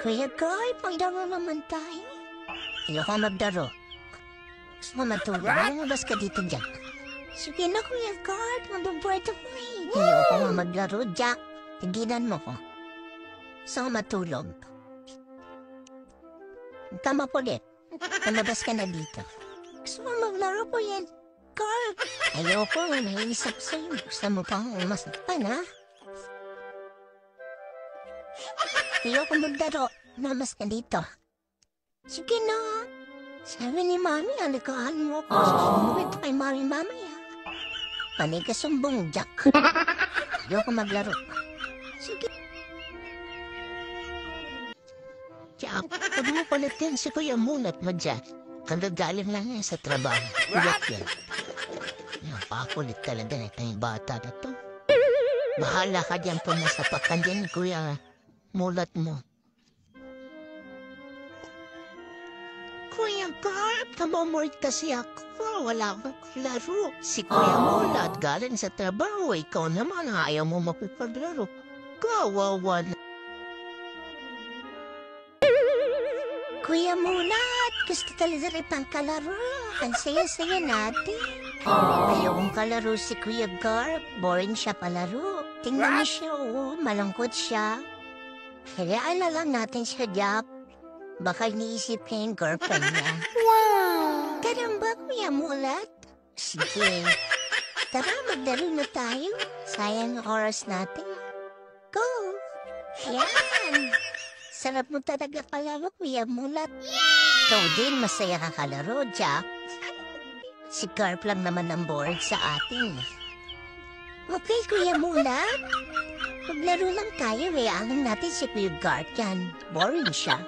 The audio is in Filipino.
Kuya Guy, paglaro naman tayo. Ayoko magdaro. Gusto ko matulog. Lumabas ka dito, Jack. Sige na, Kuya Guy. Mag-board ako eh. Ayoko nga maglaro, Jack. Tigilan mo ko. Gusto ko matulog. Tama po ulit. Lumabas ka na dito. Gusto ko maglaro po yan. Guy. Ayoko, nainis ako sa'yo. Gusto mo pang umasaktan, ha? Ayoko maglaro. Namas ka dito. Sige na. Sabi ni Mami, alikahan mo ako. Susunod kay Mami mamaya. Panay ka sumbong, Jack. Ayoko maglaro. Sige. Jack, pag mo palit yan si Kuya Mulat mo, Jack. Kagagaling lang yan sa trabaho. Ulat yan. Pakulit talaga na itong bata na to. Bahala ka dyan po nasa pakan dyan, Kuya Mulat mo. Kuya Garp, kamamort kasi ako. Wala akong laro. Si Kuya Mulat galing sa trabaho. Ikaw naman ayaw mo mapipaglaro. Kawawa na. Kuya Mulat, gusto talaga rin pang kalaro. Ang saya-saya natin. Ayaw kong kalaro si Kuya Garp. Boring siya palaro. Tingnan niyo siya, malungkot siya. Hayaan na lang natin siya, Jack. Baka iniisip niya yung girlfriend niya. Wow! Ganun ba, Kuya Mulat? Sige. Tara, magdaro na tayo. Sayang ang oras natin. Go! Yan! Sarap mo talaga palaro, Kuya Mulat. Ikaw din, masaya ka kalaro, Jack. Si Garp lang naman ang bored sa atin. Okay, Kuya Mulat. Maglaro lang tayo, hayaan natin si Kuya Garp yan. Boring siya.